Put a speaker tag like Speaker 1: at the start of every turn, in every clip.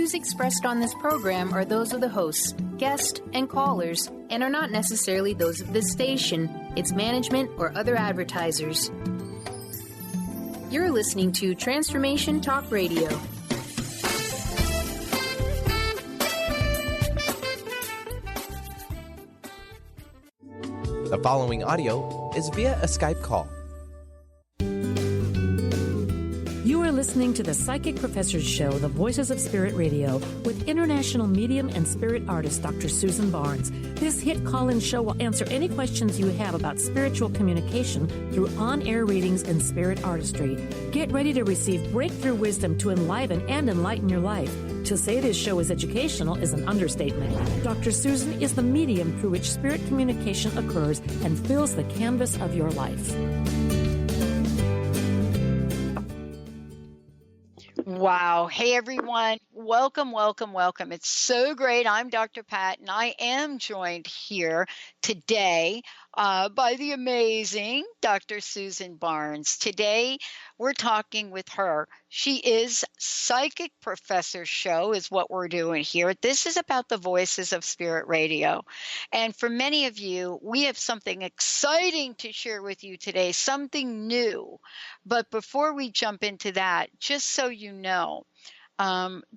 Speaker 1: views expressed on this program are those of the hosts, guests, and callers, and are not necessarily those of this station, its management, or other advertisers. You're listening to Transformation Talk Radio.
Speaker 2: The following audio is via a Skype call.
Speaker 3: You are listening to the Psychic Professors Show, The Voices of Spirit Radio, with international medium and spirit artist Dr. Susan Barnes. This hit call-in show will answer any questions you have about spiritual communication through on-air readings and spirit artistry. Get ready to receive breakthrough wisdom to enliven and enlighten your life. To say this show is educational is an understatement. Dr. Susan is the medium through which spirit communication occurs and fills the canvas of your life.
Speaker 4: Wow. Hey, everyone. Welcome, welcome, welcome. It's so great. I'm Dr. Pat, and I am joined here today by the amazing Dr. Susan Barnes. Today, we're talking with her. She is Psychic Professor Show is what we're doing here. This is about the Voices of Spirit Radio. And for many of you, we have something exciting to share with you today, something new. But before we jump into that, just so you know,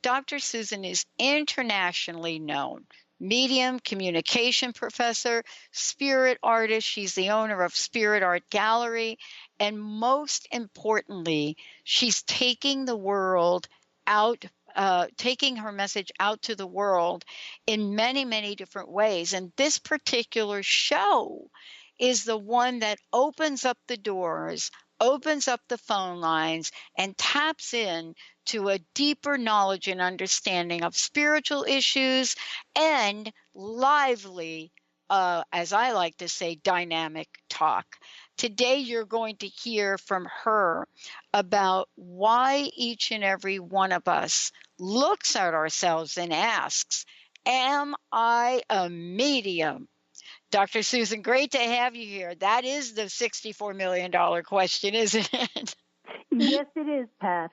Speaker 4: Dr. Susan is internationally known. Medium, communication professor, spirit artist. She's the owner of Spirit Art Gallery. And most importantly, she's taking the world out, taking her message out to the world in many, many different ways. And this particular show is the one that opens up the doors, opens up the phone lines, and taps in to a deeper knowledge and understanding of spiritual issues and lively, as I like to say, dynamic talk. Today, you're going to hear from her about why each and every one of us looks at ourselves and asks, am I a medium? Dr. Susan, great to have you here. That is the $64 million question, isn't it?
Speaker 5: Yes, it is, Pat.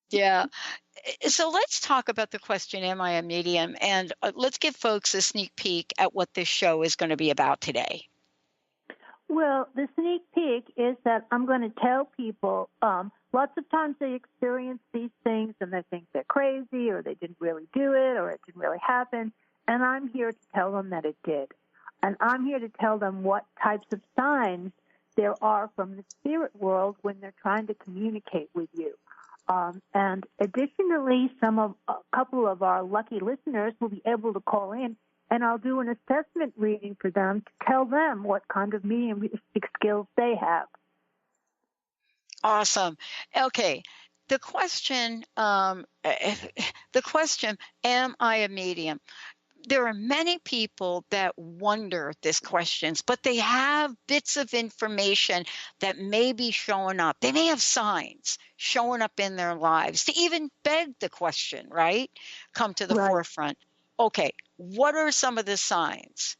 Speaker 4: Yeah. So let's talk about the question, am I a medium? And let's give folks a sneak peek at what this show is going to be about today.
Speaker 5: Well, the sneak peek is that I'm going to tell people lots of times they experience these things and they think they're crazy or they didn't really do it or it didn't really happen. And I'm here to tell them that it did. And I'm here to tell them what types of signs there are from the spirit world when they're trying to communicate with you. And additionally, a couple of our lucky listeners will be able to call in, and I'll do an assessment reading for them to tell them what kind of mediumistic skills they have.
Speaker 4: Awesome. Okay. The question, am I a medium? There are many people that wonder these questions, but they have bits of information that may be showing up. They may have signs showing up in their lives to even beg the question, right? Come to the forefront. Okay, what are some of the signs?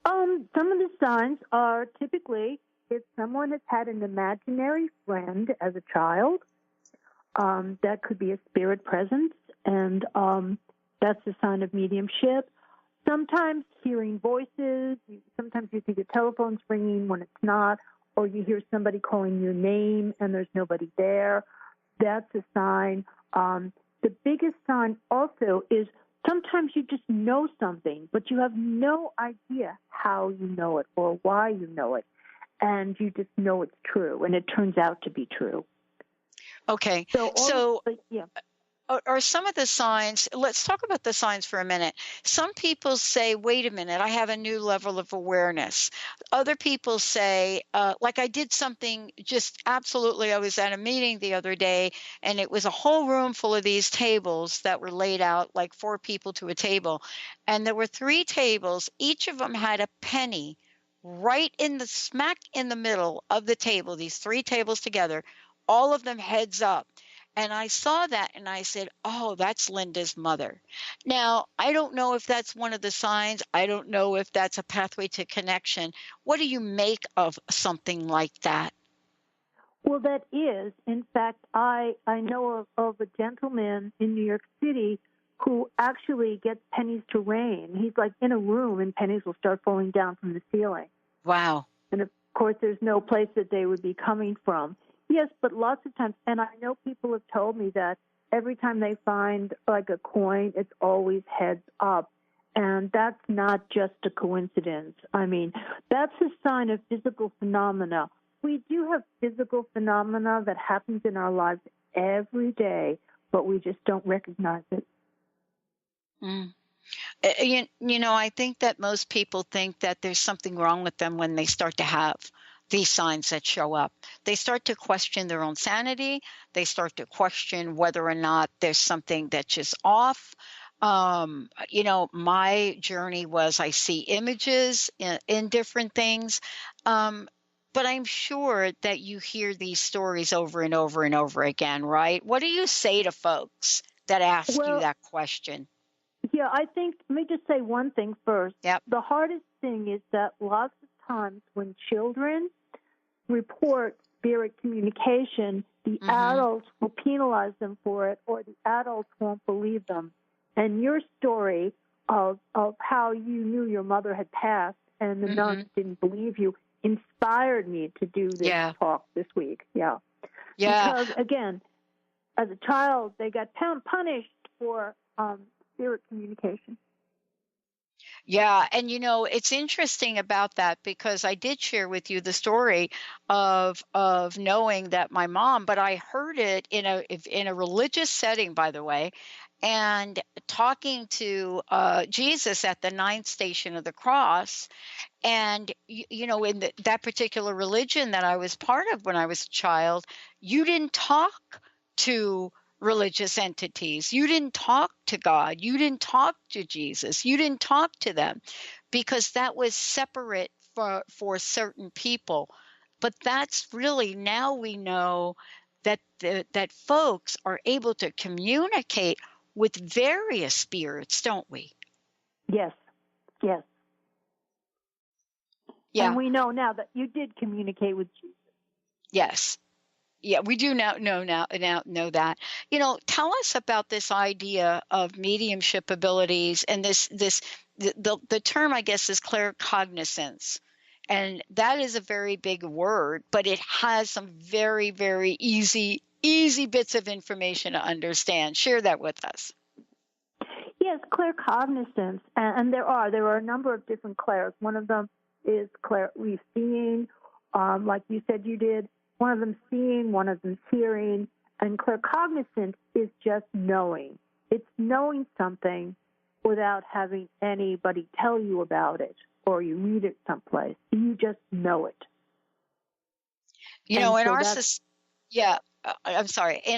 Speaker 5: Some of the signs are typically if someone has had an imaginary friend as a child, that could be a spirit presence, and that's a sign of mediumship. Sometimes hearing voices, sometimes you think a telephone's ringing when it's not, or you hear somebody calling your name and there's nobody there. That's a sign. The biggest sign also is sometimes you just know something, but you have no idea how you know it or why you know it, and you just know it's true, and it turns out to be true.
Speaker 4: Okay.
Speaker 5: Yeah.
Speaker 4: Are some of the signs, let's talk about the signs for a minute. Some people say, wait a minute, I have a new level of awareness. Other people say, like I did something just absolutely, I was at a meeting the other day, and it was a whole room full of these tables that were laid out like 4 people to a table. And there were 3 tables. Each of them had a penny right in the smack in the middle of the table, these 3 tables together, all of them heads up. And I saw that and I said, oh, that's Linda's mother. Now, I don't know if that's one of the signs. I don't know if that's a pathway to connection. What do you make of something like that?
Speaker 5: Well, that is. In fact, I know of a gentleman in New York City who actually gets pennies to rain. He's like in a room and pennies will start falling down from the ceiling.
Speaker 4: Wow.
Speaker 5: And of course, there's no place that they would be coming from. Yes, but lots of times, and I know people have told me that every time they find like a coin, it's always heads up. And that's not just a coincidence. I mean, that's a sign of physical phenomena. We do have physical phenomena that happens in our lives every day, but we just don't recognize it.
Speaker 4: Mm. I think that most people think that there's something wrong with them when they start to have these signs that show up. They start to question their own sanity. They start to question whether or not there's something that's just off. My journey was I see images in different things. But I'm sure that you hear these stories over and over and over again, right? What do you say to folks that ask you that question?
Speaker 5: Yeah, I think, let me just say one thing first.
Speaker 4: Yep.
Speaker 5: The hardest thing is that lots of times when children report spirit communication, the adults will penalize them for it, or the adults won't believe them. And your story of how you knew your mother had passed and the nuns didn't believe you inspired me to do this talk this week. Yeah. Because, again, as a child, they got punished for spirit communication.
Speaker 4: Yeah, and it's interesting about that because I did share with you the story of knowing that my mom, but I heard it in a religious setting, by the way, and talking to Jesus at the ninth station of the cross. And, in that particular religion that I was part of when I was a child, you didn't talk to religious entities. You didn't talk to God. You didn't talk to Jesus. You didn't talk to them because that was separate for certain people. But that's really, now we know that that folks are able to communicate with various spirits, don't we?
Speaker 5: Yes. Yes.
Speaker 4: Yeah.
Speaker 5: And we know now that you did communicate with Jesus.
Speaker 4: Yes. Yeah, we do now know that. Tell us about this idea of mediumship abilities and the term, I guess, is claircognizance. And that is a very big word, but it has some very, very easy bits of information to understand. Share that with us.
Speaker 5: Yes, claircognizance. And there are a number of different clairs. One of them is seeing, like you said you did. One of them seeing, one of them hearing, and claircognizance is just knowing. It's knowing something without having anybody tell you about it or you read it someplace. You just know it.
Speaker 4: In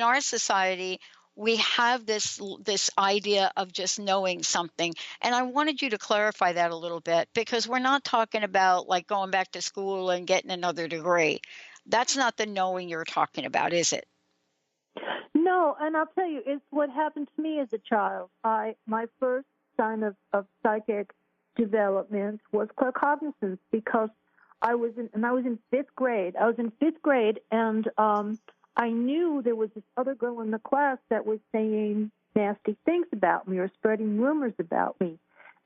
Speaker 4: our society, we have this idea of just knowing something. And I wanted you to clarify that a little bit because we're not talking about like going back to school and getting another degree. That's not the knowing you're talking about, is it?
Speaker 5: No, and I'll tell you, it's what happened to me as a child. My first sign of psychic development was claircognizance because I was in fifth grade. I was in fifth grade, and I knew there was this other girl in the class that was saying nasty things about me or spreading rumors about me.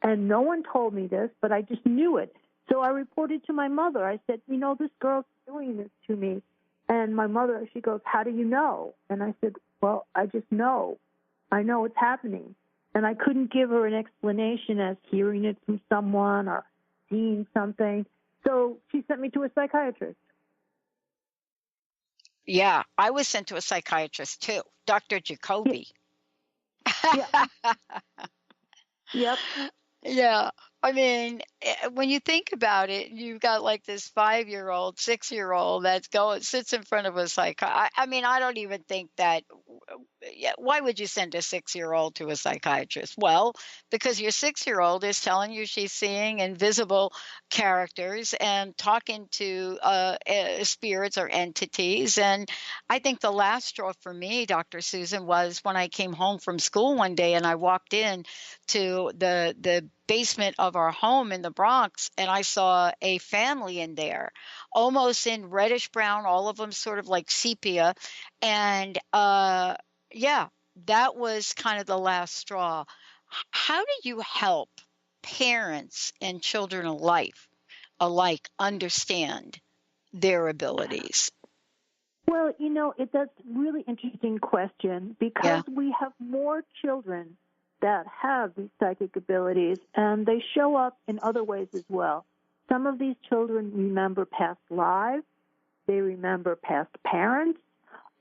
Speaker 5: And no one told me this, but I just knew it. So I reported to my mother. I said, this girl's doing this to me. And my mother, she goes, how do you know? And I said, well, I just know. I know it's happening. And I couldn't give her an explanation as hearing it from someone or seeing something. So she sent me to a psychiatrist.
Speaker 4: Yeah, I was sent to a psychiatrist too, Dr. Jacoby.
Speaker 5: Yeah. Yep.
Speaker 4: Yeah. I mean, when you think about it, you've got like this 5-year-old, 6-year-old sits in front of a psychiatrist. I mean, I don't even think that why would you send a 6-year-old to a psychiatrist? Well, because your 6-year-old is telling you she's seeing invisible characters and talking to spirits or entities. And I think the last straw for me, Dr. Susan, was when I came home from school one day and I walked in to the basement of our home in the Bronx, and I saw a family in there, almost in reddish brown, all of them sort of like sepia. And yeah, that was kind of the last straw. How do you help parents and children alike understand their abilities?
Speaker 5: Well, that's a really interesting question because we have more children that have these psychic abilities, and they show up in other ways as well. Some of these children remember past lives. They remember past parents.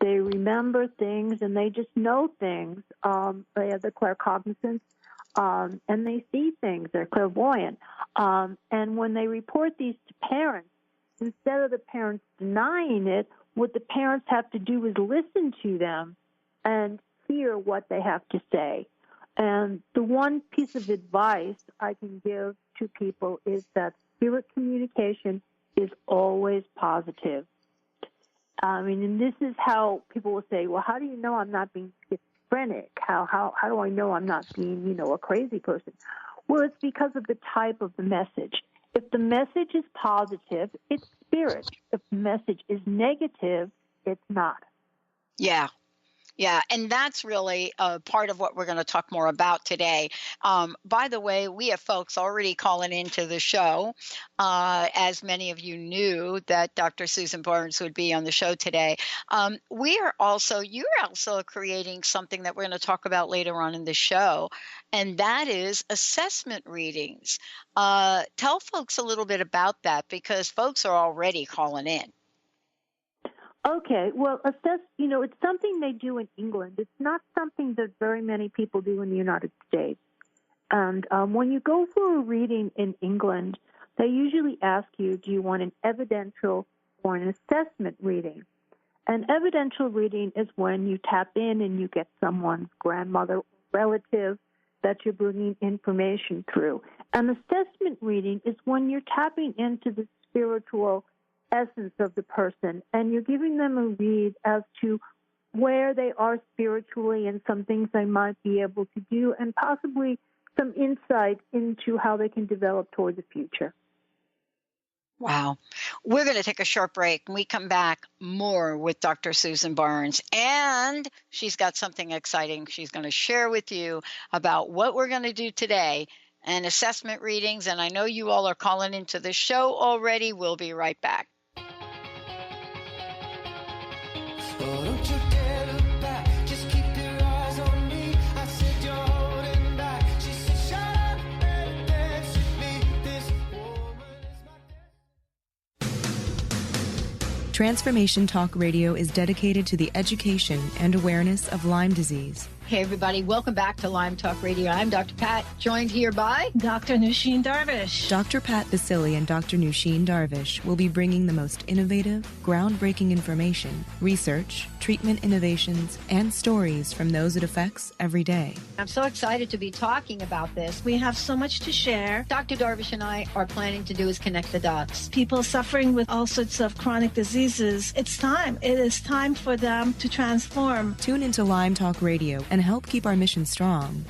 Speaker 5: They remember things, and they just know things. They have the claircognizance, and they see things. They're clairvoyant. And when they report these to parents, instead of the parents denying it, what the parents have to do is listen to them and hear what they have to say. And the one piece of advice I can give to people is that spirit communication is always positive. And this is how people will say, well, how do you know I'm not being schizophrenic? How do I know I'm not being, a crazy person? Well, it's because of the type of the message. If the message is positive, it's spirit. If the message is negative, it's not.
Speaker 4: Yeah. Yeah, and that's really part of what we're going to talk more about today. By the way, we have folks already calling into the show. As many of you knew that Dr. Susan Barnes would be on the show today. You're also creating something that we're going to talk about later on in the show, and that is assessment readings. Tell folks a little bit about that because folks are already calling in.
Speaker 5: Okay, well, it's something they do in England. It's not something that very many people do in the United States. And when you go for a reading in England, they usually ask you, do you want an evidential or an assessment reading? An evidential reading is when you tap in and you get someone's grandmother, relative that you're bringing information through. An assessment reading is when you're tapping into the spiritual essence of the person, and you're giving them a read as to where they are spiritually and some things they might be able to do, and possibly some insight into how they can develop toward the future.
Speaker 4: Wow. We're going to take a short break, and we come back more with Dr. Susan Barnes, and she's got something exciting she's going to share with you about what we're going to do today and assessment readings. And I know you all are calling into the show already. We'll be right back.
Speaker 6: Oh, don't you dare look back, just keep your eyes on me. I said you're holding back. She said shut up and dance with me. This woman is my
Speaker 7: Transformation Talk Radio is dedicated to the education and awareness of Lyme disease.
Speaker 1: Hey, everybody. Welcome back to Lyme Talk Radio. I'm Dr. Pat, joined here by
Speaker 8: Dr. Nusheen Darvish.
Speaker 7: Dr. Pat Basili and Dr. Nusheen Darvish will be bringing the most innovative, groundbreaking information, research, treatment innovations, and stories from those it affects every day.
Speaker 1: I'm so excited to be talking about this.
Speaker 8: We have so much to share.
Speaker 1: Dr. Darvish and I are planning to do is connect the dots.
Speaker 8: People suffering with all sorts of chronic diseases, it's time. It is time for them to transform.
Speaker 7: Tune into Lyme Talk Radio and help keep our mission strong.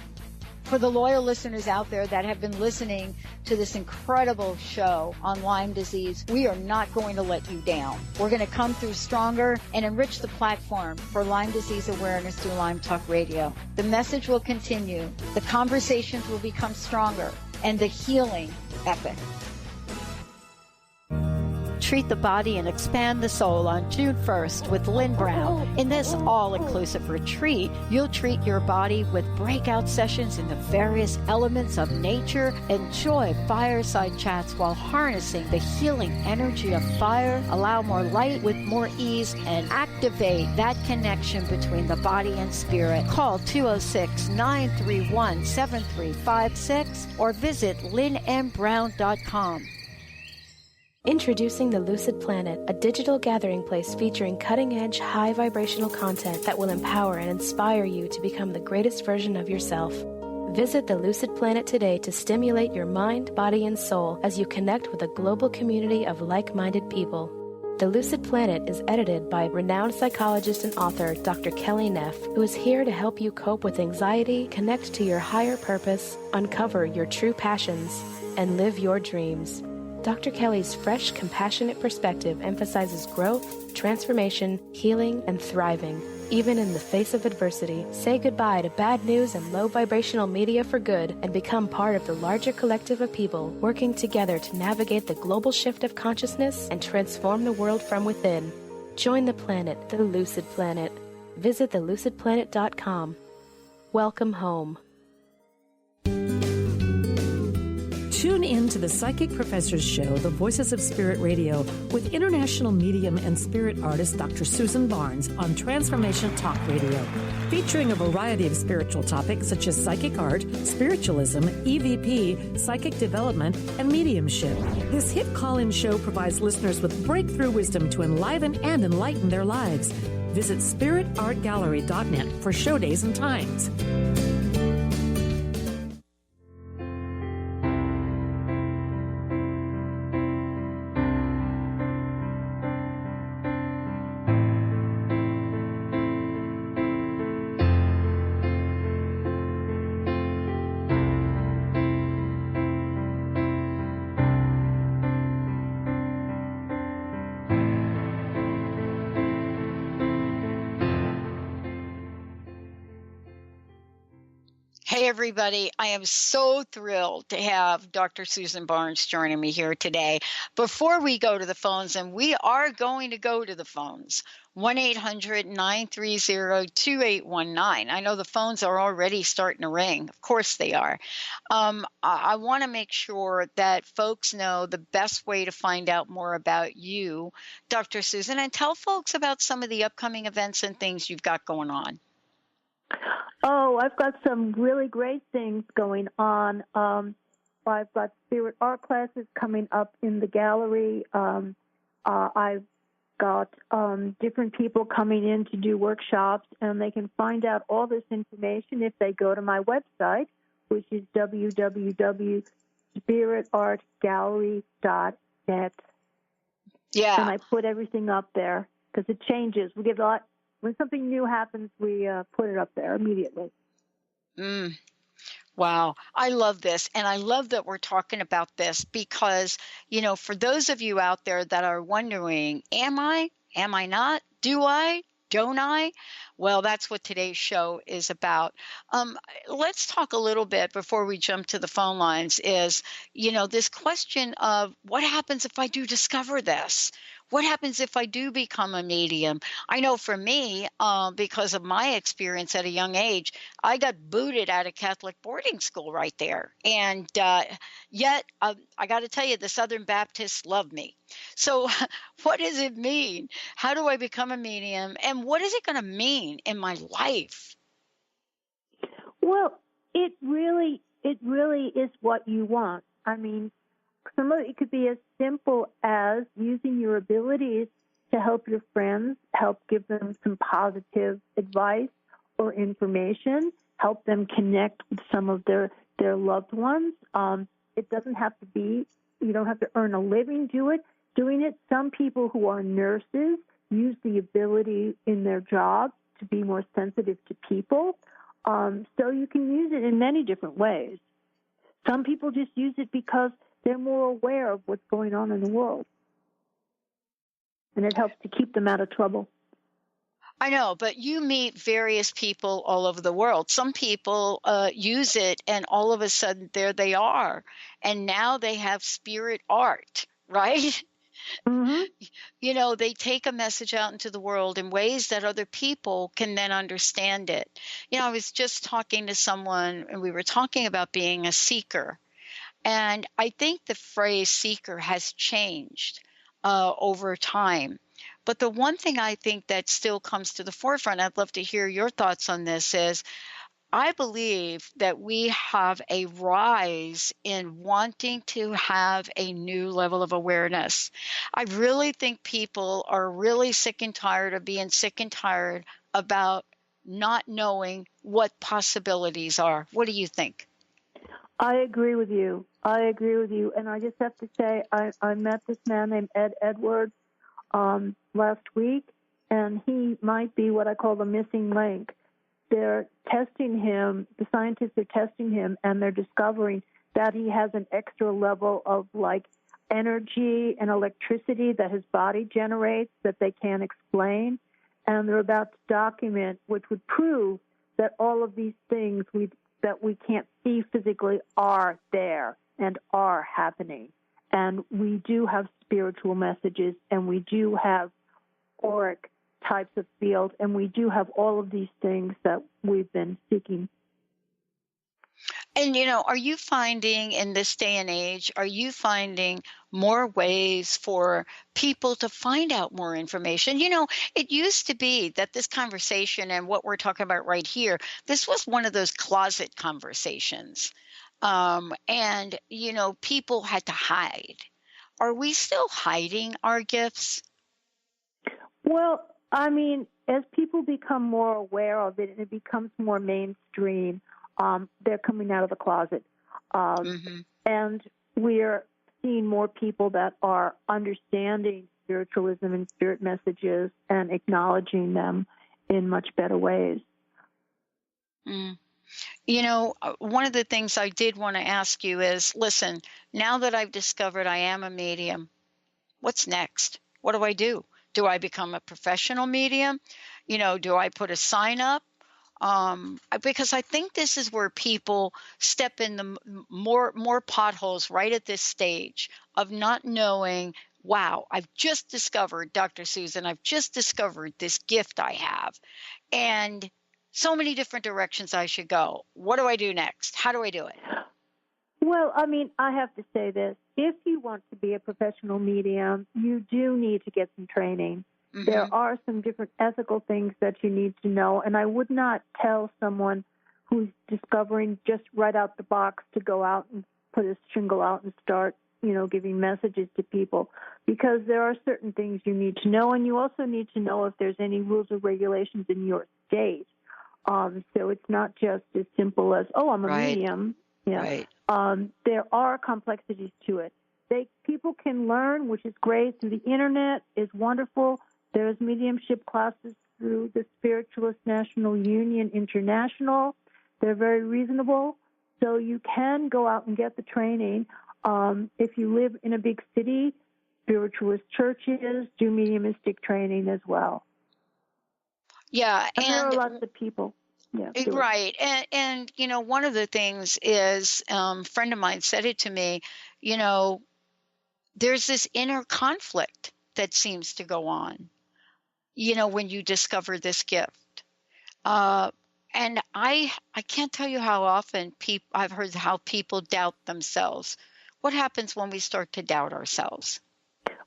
Speaker 1: For the loyal listeners out there that have been listening to this incredible show on Lyme disease, we are not going to let you down. We're going to come through stronger and enrich the platform for Lyme disease awareness through Lyme Talk Radio. The message will continue, the conversations will become stronger, and the healing epic. Treat the Body and Expand the Soul on June 1st with Lynn Brown. In this all-inclusive retreat, you'll treat your body with breakout sessions in the various elements of nature. Enjoy fireside chats while harnessing the healing energy of fire. Allow more light with more ease and activate that connection between the body and spirit. Call 206-931-7356 or visit lynnmbrown.com.
Speaker 9: Introducing the Lucid Planet, a digital gathering place featuring cutting-edge, high-vibrational content that will empower and inspire you to become the greatest version of yourself. Visit the Lucid Planet today to stimulate your mind, body, and soul as you connect with a global community of like-minded people. The Lucid Planet is edited by renowned psychologist and author Dr. Kelly Neff, who is here to help you cope with anxiety, connect to your higher purpose, uncover your true passions, and live your dreams. Dr. Kelly's fresh, compassionate perspective emphasizes growth, transformation, healing, and thriving. Even in the face of adversity, say goodbye to bad news and low vibrational media for good and become part of the larger collective of people working together to navigate the global shift of consciousness and transform the world from within. Join the planet, the Lucid Planet. Visit thelucidplanet.com. Welcome home.
Speaker 3: Tune in to the Psychic Professors Show, The Voices of Spirit Radio, with international medium and spirit artist Dr. Susan Barnes on Transformation Talk Radio, featuring a variety of spiritual topics such as psychic art, spiritualism, EVP, psychic development, and mediumship. This hit call-in show provides listeners with breakthrough wisdom to enliven and enlighten their lives. Visit spiritartgallery.net for show days and times.
Speaker 4: Hey, everybody. I am so thrilled to have Dr. Susan Barnes joining me here today. Before we go to the phones, and we are going to go to the phones, 1-800-930-2819. I know the phones are already starting to ring. Of course they are. I want to make sure that folks know the best way to find out more about you, Dr. Susan, and tell folks about some of the upcoming events and things you've got going on.
Speaker 5: Oh, I've got some really great things going on. I've got spirit art classes coming up in the gallery. I've got different people coming in to do workshops, and they can find out all this information if they go to my website, which is www.spiritartgallery.net.
Speaker 4: Yeah.
Speaker 5: And I put everything up there because it changes. We get a lot. When something new happens, we put it up there immediately.
Speaker 4: Wow. I love this. And I love that we're talking about this because, you know, for those of you out there that are wondering, am I not? Do I? Don't I? Well, that's what today's show is about. Let's talk a little bit before we jump to the phone lines is, you know, this question of what happens if I do discover this? What happens if I do become a medium? I know for me, because of my experience at a young age, I got booted out of Catholic boarding school right there. And yet, I got to tell you, the Southern Baptists love me. So what does it mean? How do I become a medium? And what is it going to mean in my life?
Speaker 5: Well, it really is what you want. I mean, some of it could be as simple as using your abilities to help your friends, help give them some positive advice or information, help them connect with some of their loved ones. It doesn't have to be, you don't have to earn a living doing it. Some people who are nurses use the ability in their job to be more sensitive to people. So you can use it in many different ways. Some people just use it because they're more aware of what's going on in the world. And it helps to keep them out of trouble.
Speaker 4: I know, but you meet various people all over the world. Some people use it, and all of a sudden, there they are. And now they have spirit art, right?
Speaker 5: Mm-hmm.
Speaker 4: You know, they take a message out into the world in ways that other people can then understand it. You know, I was just talking to someone, and we were talking about being a seeker. And I think the phrase seeker has changed over time. But the one thing I think that still comes to the forefront, I'd love to hear your thoughts on this, is I believe that we have a rise in wanting to have a new level of awareness. I really think people are really sick and tired of being sick and tired about not knowing what possibilities are. What do you think?
Speaker 5: I agree with you. And I just have to say, I met this man named Ed Edwards last week, and he might be what I call the missing link. They're testing him, the scientists are testing him, and they're discovering that he has an extra level of like energy and electricity that his body generates that they can't explain. And they're about to document, which would prove that all of these things that we can't see physically are there and are happening. And we do have spiritual messages, and we do have auric types of fields, and we do have all of these things that we've been seeking.
Speaker 4: And, are you finding in this day and age, are you finding more ways for people to find out more information? It used to be that this conversation and what we're talking about right here, this was one of those closet conversations. And, people had to hide. Are we still hiding our gifts?
Speaker 5: Well, I mean, as people become more aware of it and it becomes more mainstream, they're coming out of the closet. And we're seeing more people that are understanding spiritualism and spirit messages and acknowledging them in much better ways.
Speaker 4: One of the things I did want to ask you is, listen, now that I've discovered I am a medium, what's next? What do I do? Do I become a professional medium? Do I put a sign up? Because I think this is where people step in the more potholes right at this stage of not knowing, wow, I've just discovered, Dr. Susan, I've just discovered this gift I have. And so many different directions I should go. What do I do next? How do I do it?
Speaker 5: Well, I mean, I have to say this. If you want to be a professional medium, you do need to get some training. There are some different ethical things that you need to know, and I would not tell someone who's discovering just right out the box to go out and put a shingle out and start, giving messages to people, because there are certain things you need to know, and you also need to know if there's any rules or regulations in your state. So it's not just as simple as, oh, I'm a medium. Yeah.
Speaker 4: Right.
Speaker 5: There are complexities to it. People can learn, which is great, through the internet is wonderful. There's mediumship classes through the Spiritualist National Union International. They're very reasonable. So you can go out and get the training. If you live in a big city, spiritualist churches do mediumistic training as well.
Speaker 4: Yeah.
Speaker 5: And there are lots of people. Yeah,
Speaker 4: right. And, one of the things is, a friend of mine said it to me, there's this inner conflict that seems to go on, when you discover this gift. And I can't tell you how often I've heard how people doubt themselves. What happens when we start to doubt ourselves?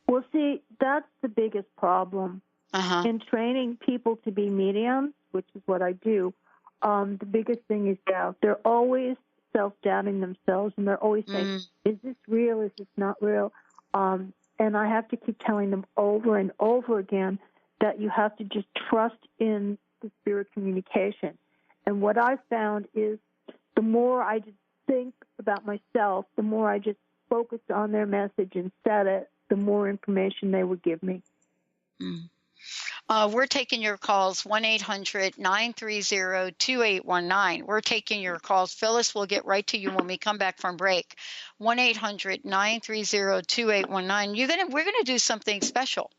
Speaker 5: Well, see, that's the biggest problem. In training people to be mediums, which is what I do, the biggest thing is doubt. They're always self-doubting themselves, and they're always saying, is this real? Is this not real? And I have to keep telling them over and over again that you have to just trust in the spirit communication. And what I've found is the more I just think about myself, the more I just focused on their message and said it, the more information they would give me.
Speaker 4: We're taking your calls, 1-800-930-2819. We're taking your calls. Phyllis will get right to you when we come back from break. 1-800-930-2819. We're gonna do something special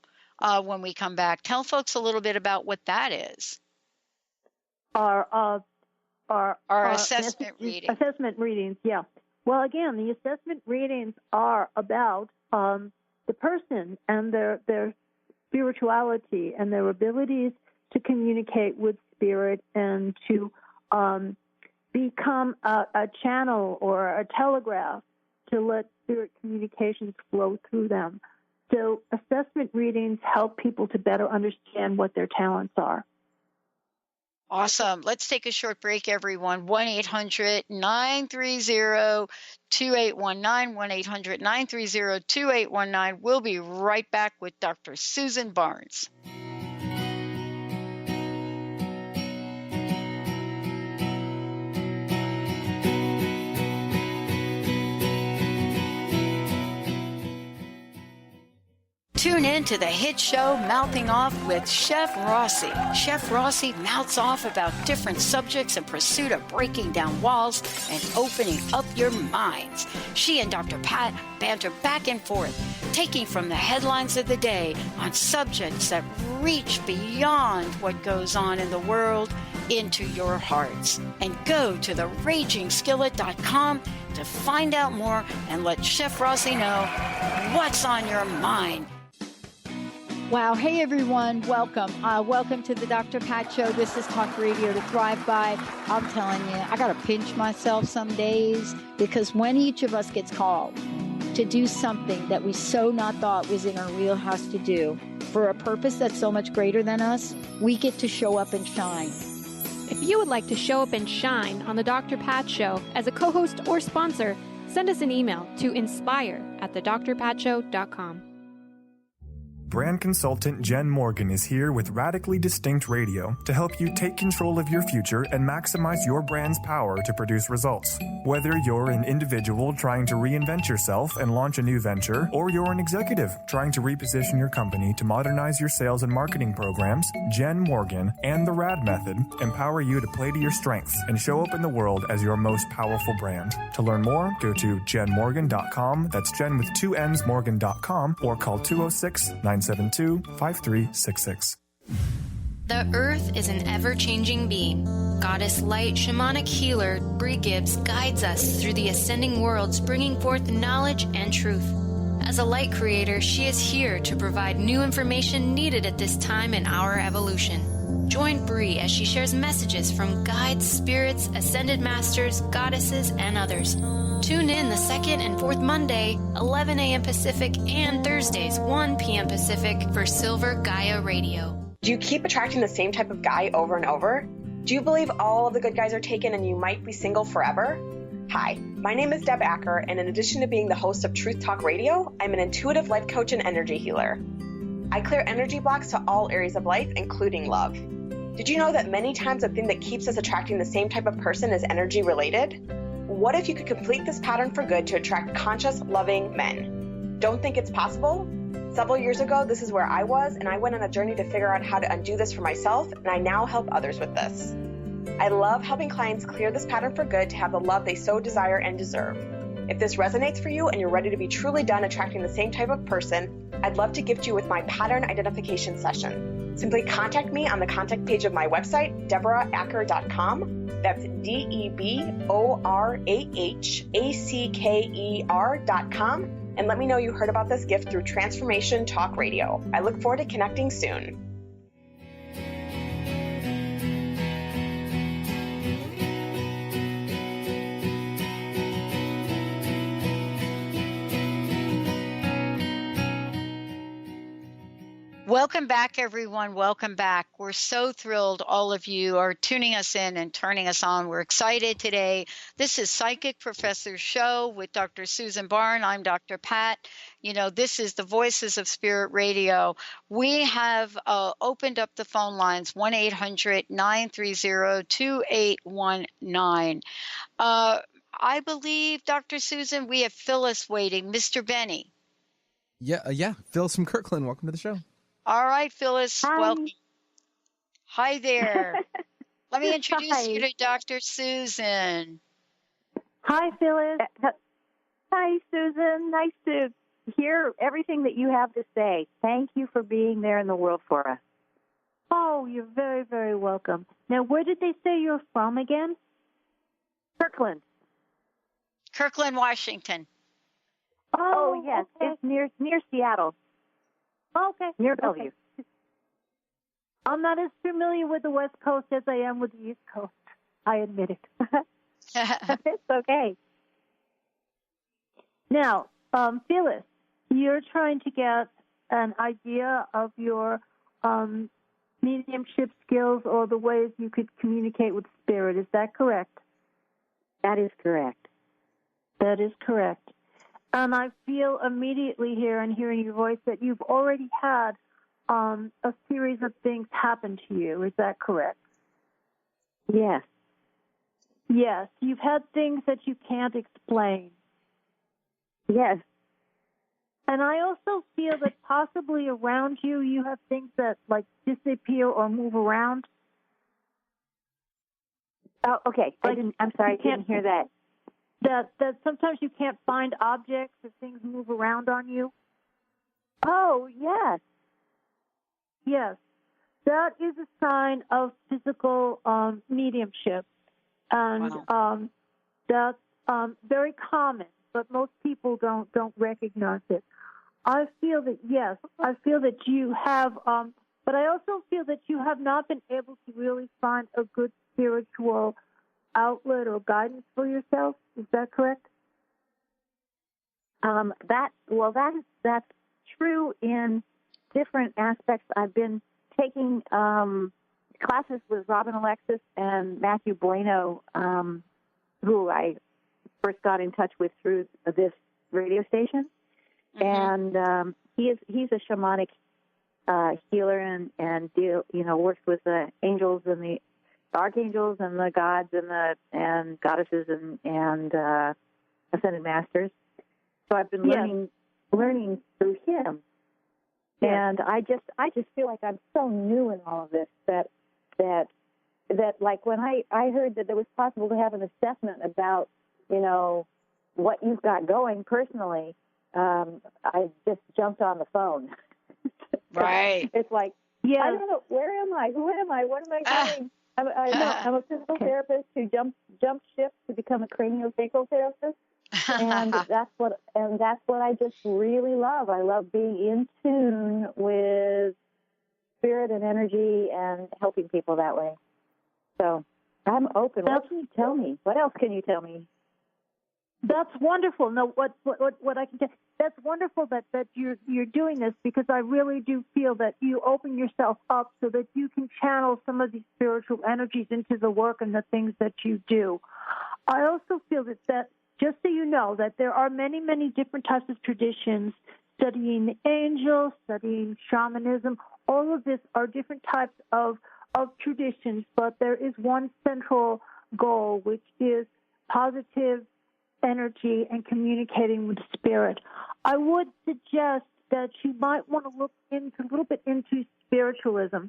Speaker 4: when we come back. Tell folks a little bit about what that is.
Speaker 5: Our
Speaker 4: assessment reading.
Speaker 5: Assessment readings, yeah. Well, again, the assessment readings are about the person and their spirituality and their abilities to communicate with spirit and to become a channel or a telegraph to let spirit communications flow through them. So assessment readings help people to better understand what their talents are.
Speaker 4: Awesome. Let's take a short break, everyone. 1-800-930-2819, 1-800-930-2819. We'll be right back with Dr. Susan Barnes. Tune in to the hit show Mouthing Off with Chef Rossi. Chef Rossi mouths off about different subjects in pursuit of breaking down walls and opening up your minds. She and Dr. Pat banter back and forth, taking from the headlines of the day on subjects that reach beyond what goes on in the world into your hearts. And go to theragingskillet.com to find out more and let Chef Rossi know what's on your mind.
Speaker 10: Wow. Hey, everyone. Welcome. Welcome to the Dr. Pat Show. This is Talk Radio to Thrive By. I'm telling you, I got to pinch myself some days because when each of us gets called to do something that we so not thought was in our wheelhouse to do for a purpose that's so much greater than us, we get to show up and shine.
Speaker 11: If you would like to show up and shine on the Dr. Pat Show as a co-host or sponsor, send us an email to inspire@thedrpatshow.com.
Speaker 12: Brand consultant Jen Morgan is here with Radically Distinct Radio to help you take control of your future and maximize your brand's power to produce results. Whether you're an individual trying to reinvent yourself and launch a new venture, or you're an executive trying to reposition your company to modernize your sales and marketing programs, Jen Morgan and the RAD method empower you to play to your strengths and show up in the world as your most powerful brand. To learn more, go to jenmorgan.com. That's Jen with 2 N's, Morgan.com, or call 206-972-5366.
Speaker 13: The Earth is an ever-changing being. Goddess Light Shamanic Healer Bree Gibbs guides us through the ascending worlds, bringing forth knowledge and truth. As a light creator, she is here to provide new information needed at this time in our evolution. Join Bree as she shares messages from guides, spirits, ascended masters, goddesses, and others. Tune in the second and fourth Monday, 11 a.m. Pacific, and Thursdays, 1 p.m. Pacific for Silver Gaia Radio.
Speaker 14: Do you keep attracting the same type of guy over and over? Do you believe all of the good guys are taken and you might be single forever? Hi, my name is Deb Acker, and in addition to being the host of Truth Talk Radio, I'm an intuitive life coach and energy healer. I clear energy blocks to all areas of life, including love. Did you know that many times the thing that keeps us attracting the same type of person is energy related? What if you could complete this pattern for good to attract conscious, loving men? Don't think it's possible? Several years ago, this is where I was, and I went on a journey to figure out how to undo this for myself, and I now help others with this. I love helping clients clear this pattern for good to have the love they so desire and deserve. If this resonates for you and you're ready to be truly done attracting the same type of person, I'd love to gift you with my pattern identification session. Simply contact me on the contact page of my website, DeborahAcker.com. That's DeborahAcker.com. And let me know you heard about this gift through Transformation Talk Radio. I look forward to connecting soon.
Speaker 4: Welcome back, everyone. Welcome back. We're so thrilled all of you are tuning us in and turning us on. We're excited today. This is Psychic Professor's Show with Dr. Susan Barnes. I'm Dr. Pat. You know, this is the Voices of Spirit Radio. We have opened up the phone lines, 1-800-930-2819. I believe, Dr. Susan, we have Phyllis waiting. Mr. Benny.
Speaker 2: Yeah. Phyllis from Kirkland. Welcome to the show.
Speaker 4: All right, Phyllis.
Speaker 5: Hi.
Speaker 4: Welcome. Hi there. Let me introduce you to Dr. Susan.
Speaker 5: Hi, Phyllis. Hi, Susan. Nice to hear everything that you have to say. Thank you for being there in the world for us. Oh, you're very, very welcome. Now, where did they say you're from again? Kirkland.
Speaker 4: Kirkland, Washington.
Speaker 5: Oh yes, okay. It's near Seattle. Okay. Near Bellevue. I'm not as familiar with the West Coast as I am with the East Coast. I admit it. It's okay. Now, Phyllis, you're trying to get an idea of your, mediumship skills or the ways you could communicate with spirit. Is that correct?
Speaker 15: That is correct.
Speaker 5: That is correct. And I feel immediately here and hearing your voice that you've already had a series of things happen to you. Is that correct?
Speaker 15: Yes.
Speaker 5: Yes. You've had things that you can't explain.
Speaker 15: Yes.
Speaker 5: And I also feel that possibly around you, you have things that like disappear or move around.
Speaker 15: Oh, okay.
Speaker 5: Like,
Speaker 15: I'm sorry, I didn't hear that.
Speaker 5: That sometimes you can't find objects or things move around on you.
Speaker 15: Oh, yes.
Speaker 5: Yes. That is a sign of physical mediumship. And that's very common, but most people don't recognize it. I feel that, yes, I feel that you have, but I also feel that you have not been able to really find a good spiritual outlet or guidance for yourself. Is that correct?
Speaker 15: That's true in different aspects. I've been taking classes with Robin Alexis and Matthew Bueno, who I first got in touch with through this radio station. Mm-hmm. And he's a shamanic healer and works with the angels and the archangels and the gods and goddesses and ascended masters. So I've been learning through him. Yes. And I just feel like I'm so new in all of this that like when I heard that it was possible to have an assessment about, what you've got going personally, I just jumped on the phone.
Speaker 4: Right.
Speaker 15: It's like, I don't know, where am I? Who am I? What am I doing? I'm a physical therapist who jumped ship to become a craniosacral therapist. And that's what I just really love. I love being in tune with spirit and energy and helping people that way. So I'm open. What can you tell me? What else can you tell me?
Speaker 5: That's wonderful. No, what I can tell. That's wonderful that you're doing this, because I really do feel that you open yourself up so that you can channel some of these spiritual energies into the work and the things that you do. I also feel that just so you know, that there are many, many different types of traditions studying the angels, studying shamanism. All of this are different types of traditions, but there is one central goal, which is positive energy and communicating with spirit. I would suggest that you might want to look a little bit into spiritualism.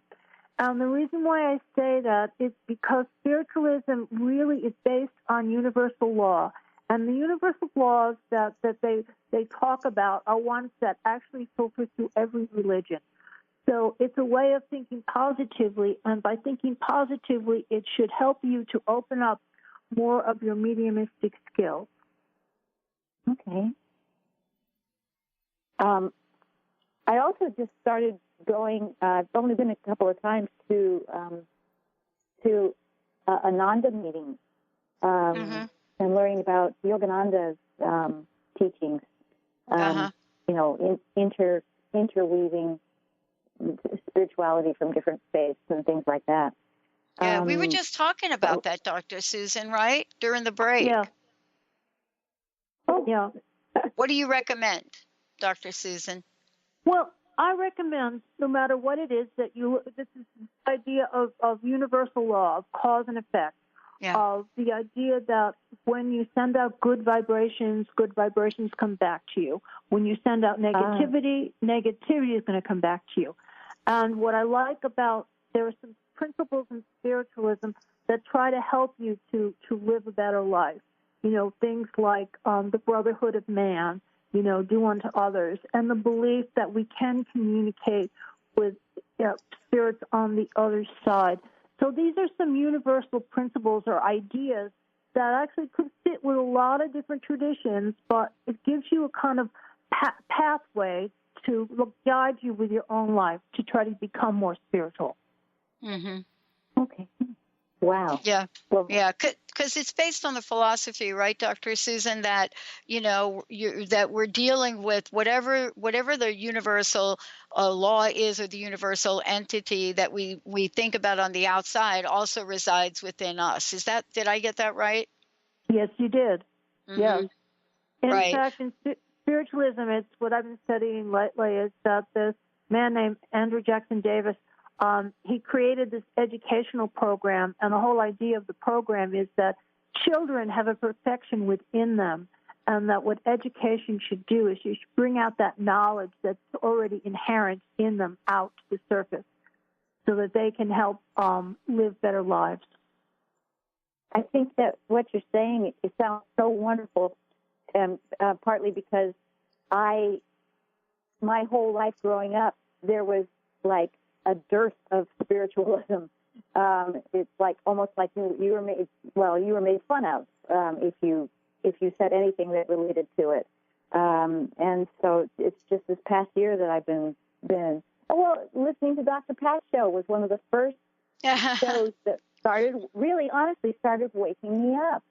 Speaker 5: And the reason why I say that is because spiritualism really is based on universal law. And the universal laws that they talk about are ones that actually filter through every religion. So it's a way of thinking positively, and by thinking positively, it should help you to open up more of your mediumistic skills.
Speaker 15: Okay. I also just started going, I've only been a couple of times to Ananda meetings. And learning about Yogananda's teachings, interweaving spirituality from different faiths and things like that.
Speaker 4: Yeah, we were just talking about that, Dr. Susan, right? During the break.
Speaker 5: Yeah. Oh, yeah.
Speaker 4: What do you recommend, Dr. Susan?
Speaker 5: Well, I recommend, no matter what it is, that this is the idea of universal law, of cause and effect. Yeah. Of the idea that when you send out good vibrations come back to you. When you send out negativity is going to come back to you. And what I like about, there are some principles in spiritualism that try to help you to live a better life. Things like the brotherhood of man, do unto others, and the belief that we can communicate with spirits on the other side. So these are some universal principles or ideas that actually could fit with a lot of different traditions, but it gives you a kind of pathway to guide you with your own life to try to become more spiritual.
Speaker 4: Mm-hmm.
Speaker 15: Okay. Wow.
Speaker 4: Yeah. Well, yeah, because it's based on the philosophy, right, Dr. Susan, that that we're dealing with whatever the universal law is, or the universal entity that we think about on the outside also resides within us. Did I get that right?
Speaker 5: Yes, you did.
Speaker 4: Mm-hmm.
Speaker 5: Yes. In
Speaker 4: Right.
Speaker 5: fact, in spiritualism, it's what I've been studying lately is that this man named Andrew Jackson Davis, he created this educational program, and the whole idea of the program is that children have a perfection within them, and that what education should do is you should bring out that knowledge that's already inherent in them out to the surface so that they can help live better lives.
Speaker 15: I think that what you're saying, it sounds so wonderful, partly because my whole life growing up, there was like a dearth of spiritualism. It's like almost like you were made fun of if you said anything that related to it. And so it's just this past year that I've been listening to Dr. Pat's show was one of the first shows that started waking me up.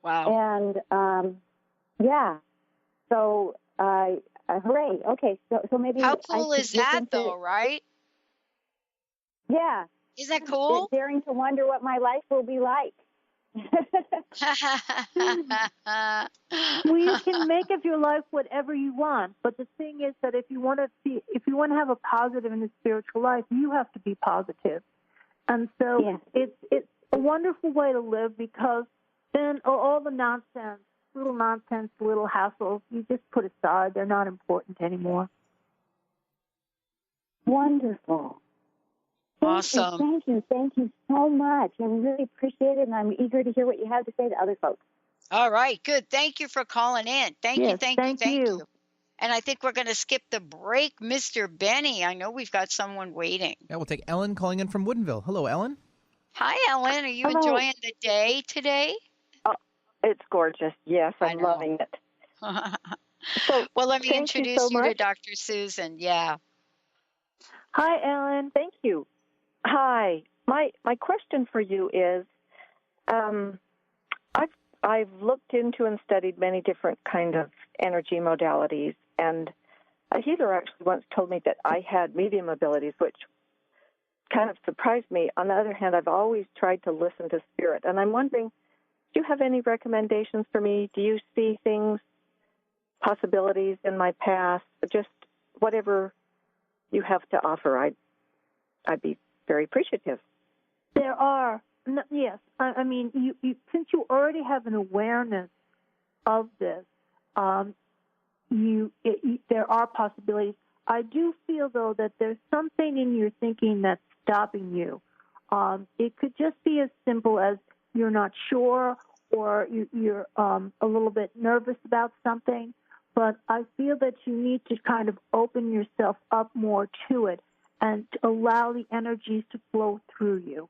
Speaker 4: Wow.
Speaker 15: And so hooray. Okay, so maybe
Speaker 4: how cool is that though, right?
Speaker 15: Yeah.
Speaker 4: Isn't that cool?
Speaker 15: Daring to wonder what my life will be like.
Speaker 5: Well, you can make of your life whatever you want, but the thing is that if you want to have a positive in the spiritual life, you have to be positive. And so it's a wonderful way to live, because then all the nonsense, little hassles, you just put aside. They're not important anymore.
Speaker 15: Wonderful.
Speaker 4: Awesome.
Speaker 15: Thank you so much. I really appreciate it, and I'm eager to hear what you have to say to other folks.
Speaker 4: All right, good. Thank you for calling in. Thank you. And I think we're going to skip the break. Mr. Benny, I know we've got someone waiting.
Speaker 2: Yeah, we'll take Ellen calling in from Woodinville. Hello, Ellen.
Speaker 4: Hi, Ellen. Are you enjoying the day today?
Speaker 16: Oh, it's gorgeous. Yes, I'm loving it.
Speaker 4: Well, let me introduce you to Dr. Susan. Yeah.
Speaker 5: Hi, Ellen.
Speaker 16: Thank you. Hi. My question for you is, I've looked into and studied many different kind of energy modalities, and a healer actually once told me that I had medium abilities, which kind of surprised me. On the other hand, I've always tried to listen to spirit, and I'm wondering, do you have any recommendations for me? Do you see things, possibilities in my past, just whatever you have to offer? I'd be very appreciative.
Speaker 5: There are. Yes. I mean, you since you already have an awareness of this, there are possibilities. I do feel, though, that there's something in your thinking that's stopping you. It could just be as simple as you're not sure, or you're a little bit nervous about something. But I feel that you need to kind of open yourself up more to it and to allow the energies to flow through you.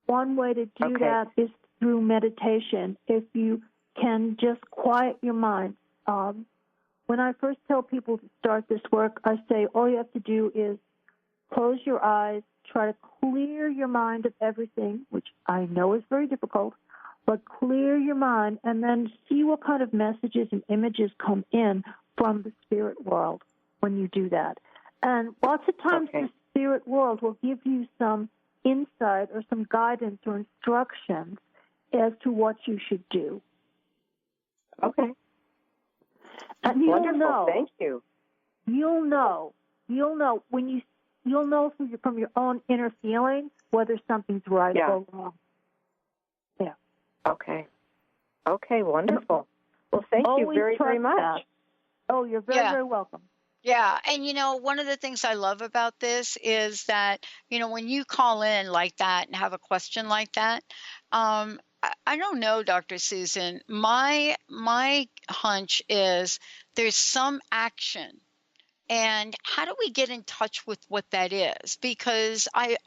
Speaker 5: One way to do that is through meditation. If you can just quiet your mind. When I first tell people to start this work, I say all you have to do is close your eyes, try to clear your mind of everything, which I know is very difficult, but clear your mind and then see what kind of messages and images come in from the spirit world when you do that. And lots of times the spirit world will give you some insight or some guidance or instructions as to what you should do.
Speaker 16: Okay.
Speaker 5: And you'll know.
Speaker 16: Thank you.
Speaker 5: You'll know when you'll know from your own inner feelings whether something's right or wrong. Yeah.
Speaker 16: Okay. Okay, wonderful. Well, thank you very, very much.
Speaker 5: That. Oh, you're very welcome.
Speaker 4: Yeah. And, one of the things I love about this is that, when you call in like that and have a question like that, I don't know, Dr. Susan, my hunch is there's some action. And how do we get in touch with what that is? Because I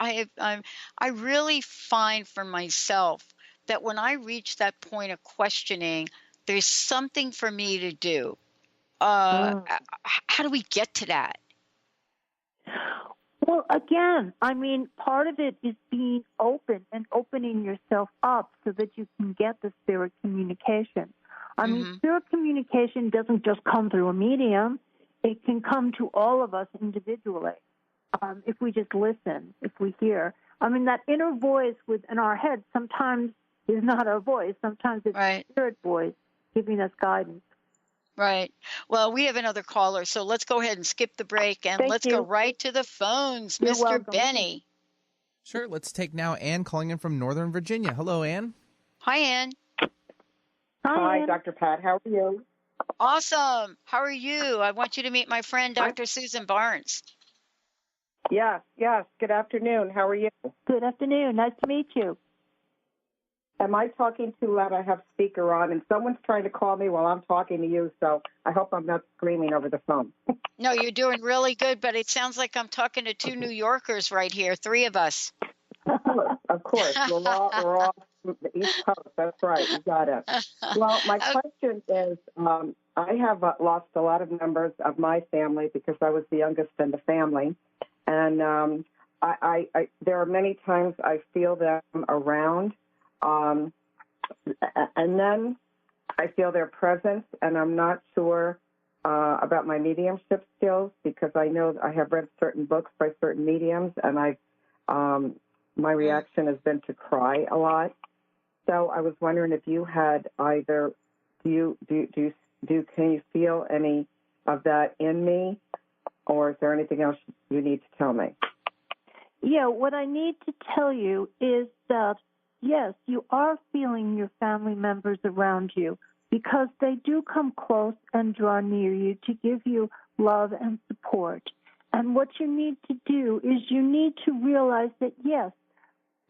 Speaker 4: really find for myself that when I reach that point of questioning, there's something for me to do. How do we get to that?
Speaker 5: Well, again, I mean, part of it is being open and opening yourself up so that you can get the spirit communication. I mean, spirit communication doesn't just come through a medium. it can come to all of us individually if we just listen, if we hear. I mean, that inner voice within our head sometimes is not our voice. Sometimes it's the spirit voice giving us guidance.
Speaker 4: Right. Well, we have another caller, so let's go ahead and skip the break, and let's go right to the phones.
Speaker 5: You're
Speaker 4: Mr.
Speaker 5: welcome.
Speaker 4: Benny.
Speaker 2: Sure, let's take now Ann calling in from Northern Virginia. Hello, Ann.
Speaker 4: Hi, Ann.
Speaker 17: Hi, Dr. Pat. How are you?
Speaker 4: Awesome. How are you? I want you to meet my friend, Dr. Susan Barnes.
Speaker 17: Yes. Good afternoon. How are you?
Speaker 5: Good afternoon. Nice to meet you.
Speaker 17: Am I talking too loud? I have speaker on, and someone's trying to call me while I'm talking to you, so I hope I'm not screaming over the phone.
Speaker 4: No, you're doing really good, but it sounds like I'm talking to two New Yorkers right here, three of us.
Speaker 17: Of course. We're all from the East Coast. That's right. You got it. Well, my question is, I have lost a lot of members of my family because I was the youngest in the family. And I there are many times I feel them around. And then I feel their presence, and I'm not sure about my mediumship skills because I know I have read certain books by certain mediums, and my reaction has been to cry a lot. So I was wondering if you had either can you feel any of that in me, or is there anything else you need to tell me?
Speaker 5: Yeah, what I need to tell you is that yes, you are feeling your family members around you because they do come close and draw near you to give you love and support. And what you need to do is you need to realize that, yes,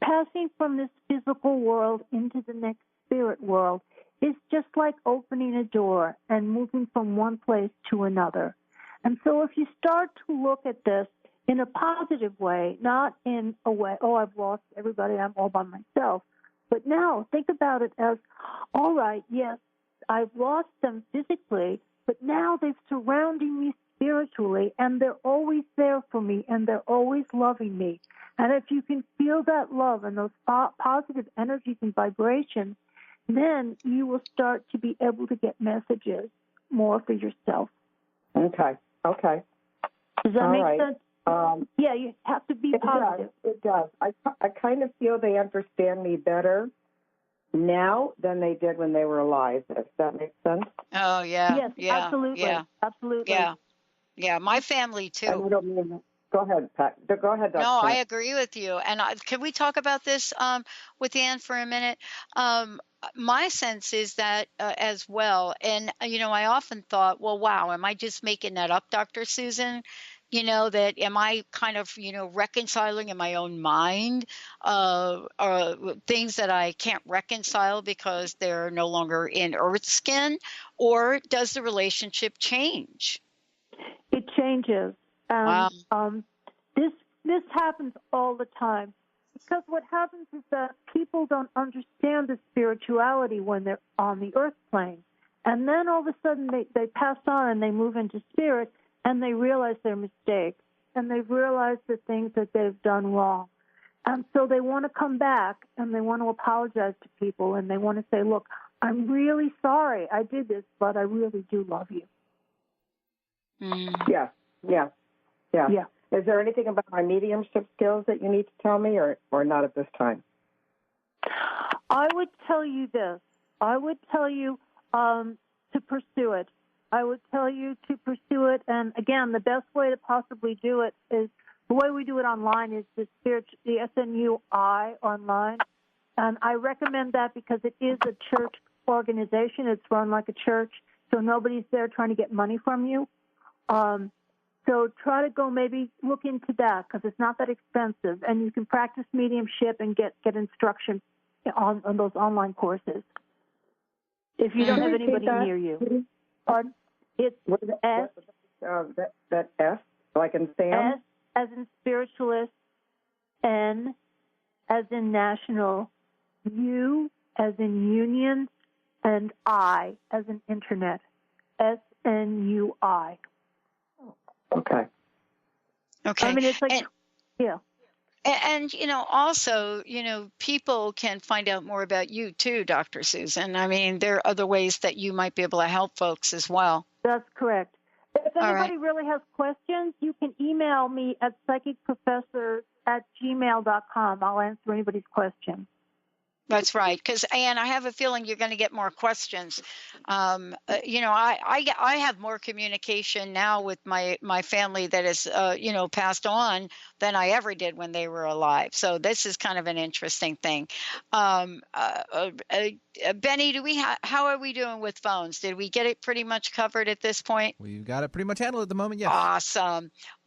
Speaker 5: passing from this physical world into the next spirit world is just like opening a door and moving from one place to another. And so if you start to look at this in a positive way, not in a way, oh, I've lost everybody, I'm all by myself. But now think about it as, all right, yes, I've lost them physically, but now they're surrounding me spiritually, and they're always there for me, and they're always loving me. And if you can feel that love and those positive energies and vibrations, then you will start to be able to get messages more for yourself.
Speaker 17: Okay.
Speaker 5: Does that make sense? Yeah, you have to be positive.
Speaker 17: It does. I kind of feel they understand me better now than they did when they were alive, if that makes sense.
Speaker 4: Oh, yeah.
Speaker 5: Yes,
Speaker 4: yeah,
Speaker 5: absolutely.
Speaker 4: Yeah.
Speaker 5: Absolutely.
Speaker 4: Yeah, my family, too.
Speaker 17: I don't mean that. Go ahead, Pat. Go ahead, Dr.
Speaker 4: No,
Speaker 17: Pat.
Speaker 4: I agree with you. And can we talk about this with Ann for a minute? My sense is that as well. And, I often thought, well, wow, am I just making that up, Dr. Susan? That am I kind of, reconciling in my own mind things that I can't reconcile because they're no longer in Earth skin? Or does the relationship change?
Speaker 5: It changes.
Speaker 4: Wow.
Speaker 5: This happens all the time because what happens is that people don't understand the spirituality when they're on the earth plane. And then all of a sudden they pass on and they move into spirit and they realize their mistakes and they realize the things that they've done wrong. And so they want to come back and they want to apologize to people and they want to say, look, I'm really sorry I did this, but I really do love you.
Speaker 17: Yeah. Is there anything about my mediumship skills that you need to tell me or not at this time?
Speaker 5: I would tell you this. I would tell you to pursue it. I would tell you to pursue it. And, again, the best way to possibly do it is the way we do it online is the SNUI online. And I recommend that because it is a church organization. It's run like a church, so nobody's there trying to get money from you. So try to go maybe look into that because it's not that expensive. And you can practice mediumship and get instruction on those online courses if you don't have anybody near you. Pardon? It's S.
Speaker 17: That S, like in Sam?
Speaker 5: S as in spiritualist, N as in national, U as in union, and I as in internet. SNUI.
Speaker 17: Okay.
Speaker 5: I mean, it's like, yeah.
Speaker 4: And, also, people can find out more about you too, Dr. Susan. I mean, there are other ways that you might be able to help folks as well.
Speaker 5: That's correct. If anybody really has questions, you can email me at psychicprofessor@gmail.com. I'll answer anybody's question.
Speaker 4: That's right. Because, Anne, I have a feeling you're going to get more questions. I have more communication now with my family that is, passed on than I ever did when they were alive. So this is kind of an interesting thing. Benny, how are we doing with phones? Did we get it pretty much covered at this point?
Speaker 2: We've got it pretty much handled at the moment, yes.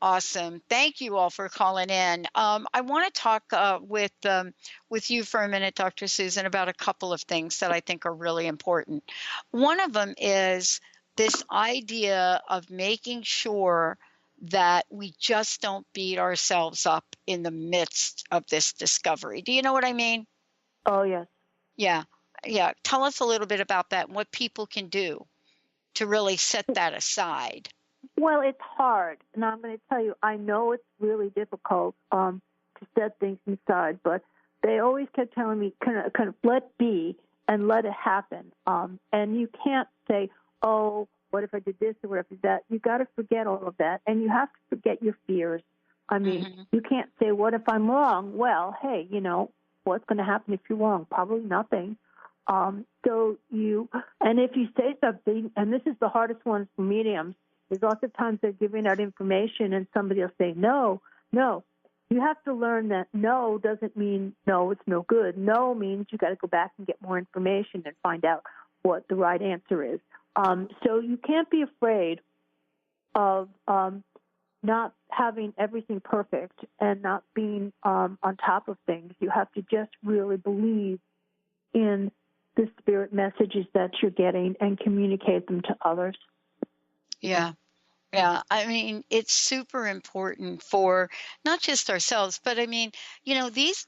Speaker 4: Awesome. Thank you all for calling in. I want to talk with you for a minute, Dr. Susan, about a couple of things that I think are really important. One of them is this idea of making sure that we just don't beat ourselves up in the midst of this discovery. Do you know what I mean?
Speaker 5: Oh, yes.
Speaker 4: Yeah. Tell us a little bit about that and what people can do to really set that aside.
Speaker 5: Well, it's hard, and I'm going to tell you, I know it's really difficult to set things aside, but they always kept telling me, kind of let be and let it happen. And you can't say, oh, what if I did this or what if I did that? You got to forget all of that, and you have to forget your fears. I mean, you can't say, what if I'm wrong? Well, hey, what's going to happen if you're wrong? Probably nothing. And if you say something, and this is the hardest one for mediums, is lots of times they're giving out information and somebody will say, no. You have to learn that no doesn't mean no, it's no good. No means you got to go back and get more information and find out what the right answer is. So you can't be afraid of not having everything perfect and not being on top of things. You have to just really believe in the spirit messages that you're getting and communicate them to others.
Speaker 4: Yeah. I mean, it's super important for not just ourselves, but I mean, this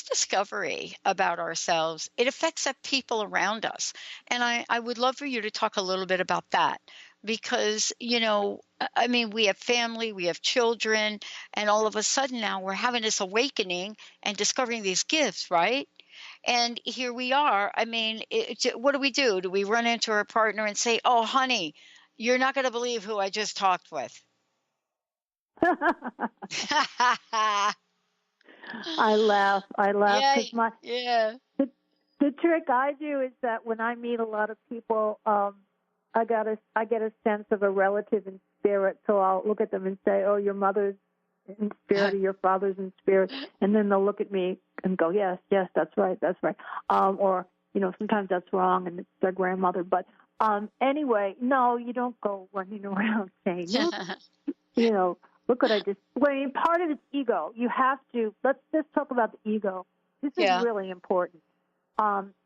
Speaker 4: discovery about ourselves, it affects the people around us. And I would love for you to talk a little bit about that because, I mean, we have family, we have children, and all of a sudden now we're having this awakening and discovering these gifts, right? And here we are. I mean, what do? Do we run into our partner and say, oh, honey, you're not going to believe who I just talked with?
Speaker 5: I laugh.
Speaker 4: Yeah.
Speaker 5: The trick I do is that when I meet a lot of people, I get a sense of a relative in spirit. So I'll look at them and say, oh, your mother's in spirit or your father's in spirit. And then they'll look at me and go, yes, that's right. Or, sometimes that's wrong and it's their grandmother. But anyway, no, you don't go running around saying, look what I just, part of it's ego. You have to, let's talk about the ego. This is really important.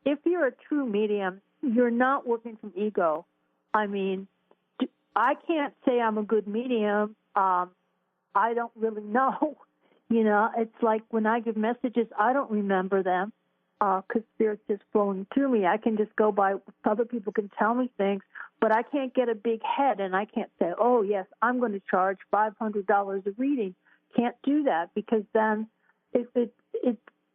Speaker 5: If you're a true medium, you're not working from ego. I mean, I can't say I'm a good medium. I don't really know. It's like when I give messages, I don't remember them because Spirit's just flowing through me. I can just go by, other people can tell me things, but I can't get a big head and I can't say, oh, yes, I'm going to charge $500 a reading. Can't do that because then it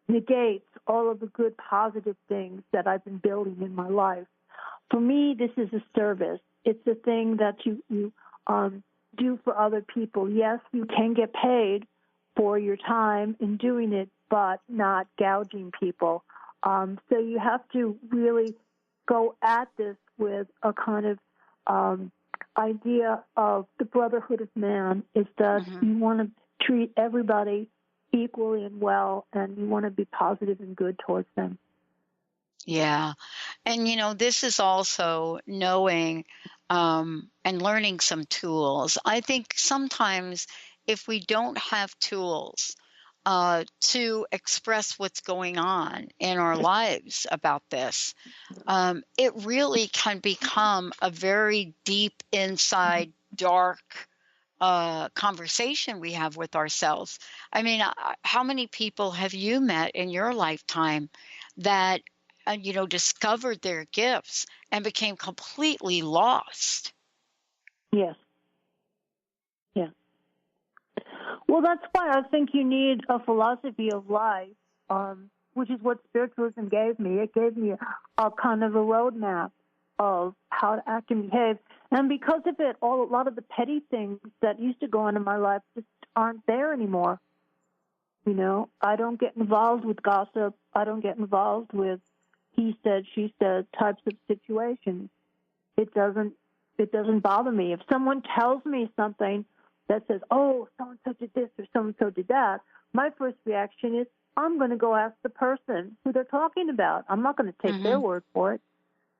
Speaker 5: negates all of the good, positive things that I've been building in my life. For me, this is a service. It's a thing that you do for other people. Yes, you can get paid for your time in doing it, but not gouging people. So you have to really go at this with a kind of idea of the brotherhood of man, is that you want to treat everybody equally and well, and you want to be positive and good towards them.
Speaker 4: Yeah. And, this is also knowing and learning some tools. I think sometimes if we don't have tools to express what's going on in our lives about this, it really can become a very deep inside, dark conversation we have with ourselves. I mean, how many people have you met in your lifetime that discovered their gifts and became completely lost?
Speaker 5: Yes. Yeah. Well, that's why I think you need a philosophy of life, which is what spiritualism gave me. It gave me a kind of a roadmap. of how to act and behave. And because of it, a lot of the petty things that used to go on in my life just aren't there anymore. You know, I don't get involved with gossip. I don't get involved with he said, she said types of situations. It doesn't bother me. If someone tells me something that says, oh, so-and-so did this or so-and-so did that, my first reaction is, I'm going to go ask the person who they're talking about. I'm not going to take their word for it.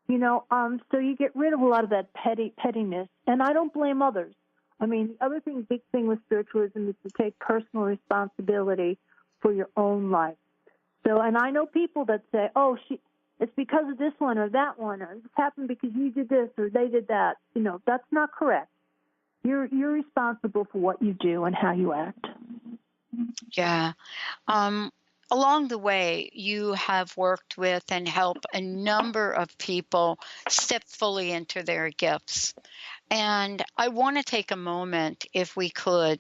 Speaker 5: You know, so you get rid of a lot of that pettiness, and I don't blame others. I mean, the other big thing with spiritualism is to take personal responsibility for your own life. So, and I know people that say, oh, it's because of this one or that one, or this happened because you did this or they did that. You know, that's not correct. You're responsible for what you do and how you act.
Speaker 4: Yeah. Along the way, you have worked with and helped a number of people step fully into their gifts. And I want to take a moment, if we could,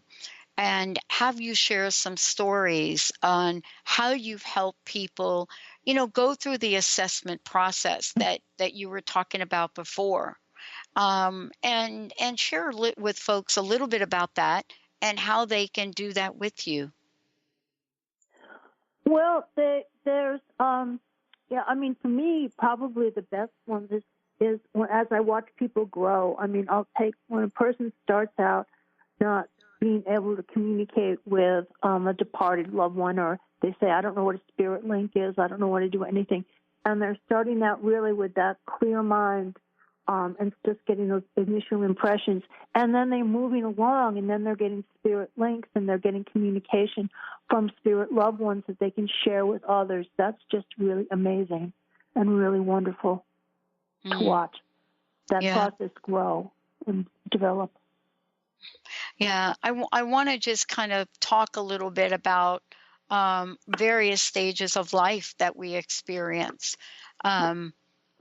Speaker 4: and have you share some stories on how you've helped people, you know, go through the assessment process that you were talking about before. And share with folks a little bit about that and how they can do that with you.
Speaker 5: Well, there's, I mean, for me, probably the best one is as I watch people grow. I mean, I'll take when a person starts out not being able to communicate with a departed loved one, or they say, I don't know what a spirit link is, I don't know what to do anything. And they're starting out really with that clear mind and just getting those initial impressions. And then they're moving along, and then they're getting spirit links, and they're getting communication from spirit loved ones that they can share with others. That's just really amazing and really wonderful to watch that process grow and develop.
Speaker 4: Yeah, I want to just kind of talk a little bit about various stages of life that we experience.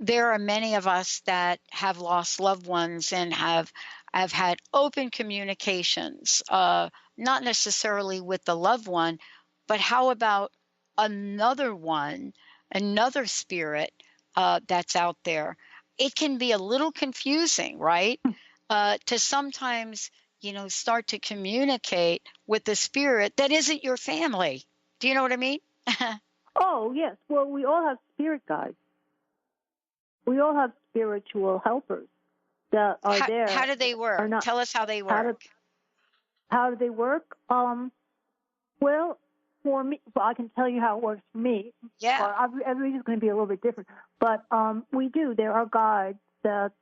Speaker 4: There are many of us that have lost loved ones and have had open communications, not necessarily with the loved one, but how about another spirit that's out there? It can be a little confusing, right? To sometimes, you know, start to communicate with the spirit that isn't your family. Do you know what I mean?
Speaker 5: Oh, yes. Well, we all have spirit guides. We all have spiritual helpers that are there.
Speaker 4: How do they work? Tell us how they work.
Speaker 5: How do they work? Well, for me, I can tell you how it works for me.
Speaker 4: Yeah.
Speaker 5: Everybody's going to be a little bit different. But we do. There are guides that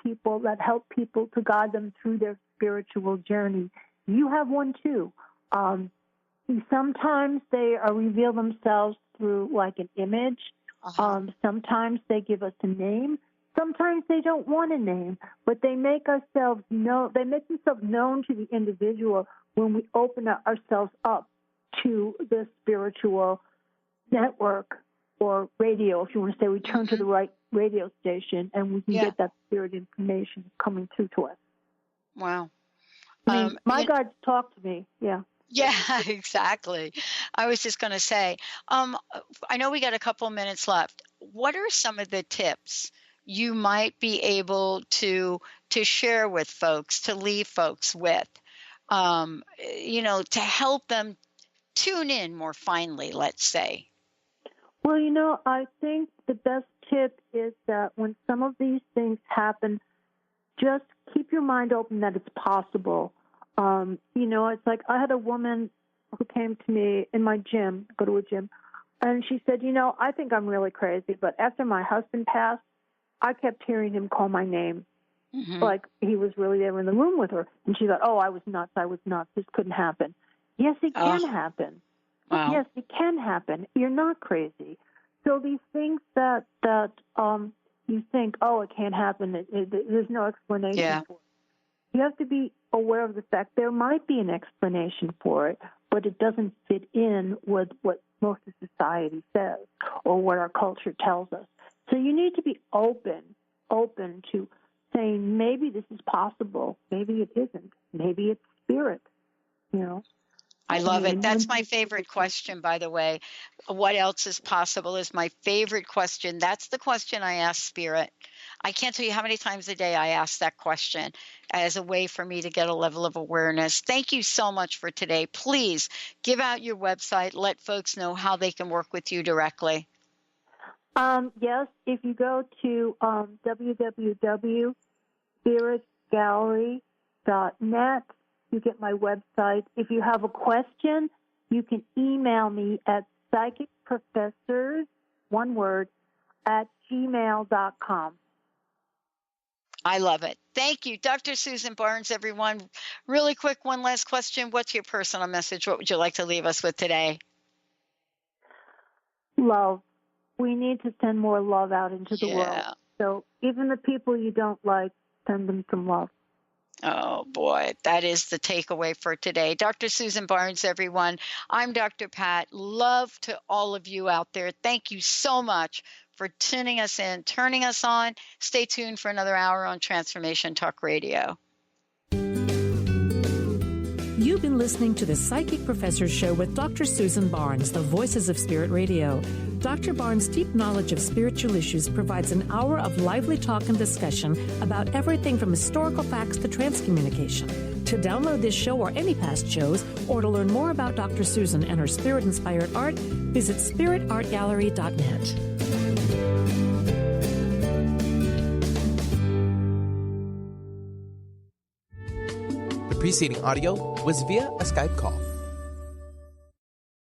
Speaker 5: people that help people to guide them through their spiritual journey. You have one too. Sometimes they reveal themselves through like an image. Sometimes they give us a name. Sometimes they don't want a name, but they make themselves known to the individual when we open ourselves up to the spiritual network or radio, if you want to say. We turn to the right radio station, and we can get that spirit information coming through to us.
Speaker 4: Wow.
Speaker 5: I mean, my guides talk to me, yeah.
Speaker 4: Yeah, exactly. I was just going to say, I know we got a couple minutes left. What are some of the tips you might be able to share with folks, to leave folks with, you know, to help them tune in more finely, let's say?
Speaker 5: Well, you know, I think the best tip is that when some of these things happen, just keep your mind open that it's possible. You know, it's like I had a woman who came to me in my gym, go to a gym, and she said, you know, I think I'm really crazy, but after my husband passed, I kept hearing him call my name, like he was really there in the room with her. And she thought, oh, I was nuts, this couldn't happen. Yes, it can happen. Wow. Yes, it can happen. You're not crazy. So these things that you think, oh, it can't happen, there's no explanation for it. You have to be aware of the fact there might be an explanation for it, but it doesn't fit in with what most of society says or what our culture tells us. So you need to be open to saying maybe this is possible, maybe it isn't, maybe it's spirit, you know.
Speaker 4: I love it. That's my favorite question, by the way. What else is possible is my favorite question. That's the question I ask Spirit. I can't tell you how many times a day I ask that question as a way for me to get a level of awareness. Thank you so much for today. Please give out your website. Let folks know how they can work with you directly.
Speaker 5: Yes, if you go to www.spiritgallery.net, you get my website. If you have a question, you can email me at psychicprofessors, one word, @gmail.com.
Speaker 4: I love it. Thank you. Dr. Susan Barnes, everyone. Really quick, one last question. What's your personal message? What would you like to leave us with today?
Speaker 5: Love. We need to send more love out into the world. So even the people you don't like, send them some love.
Speaker 4: Oh, boy, that is the takeaway for today. Dr. Susan Barnes, everyone. I'm Dr. Pat. Love to all of you out there. Thank you so much for tuning us in, turning us on. Stay tuned for another hour on Transformation Talk Radio.
Speaker 3: You've been listening to the Psychic Professor Show with Dr. Susan Barnes, the Voices of Spirit Radio. Dr. Barnes' deep knowledge of spiritual issues provides an hour of lively talk and discussion about everything from historical facts to transcommunication. To download this show or any past shows, or to learn more about Dr. Susan and her spirit-inspired art, visit spiritartgallery.net.
Speaker 2: The preceding audio was via a Skype call.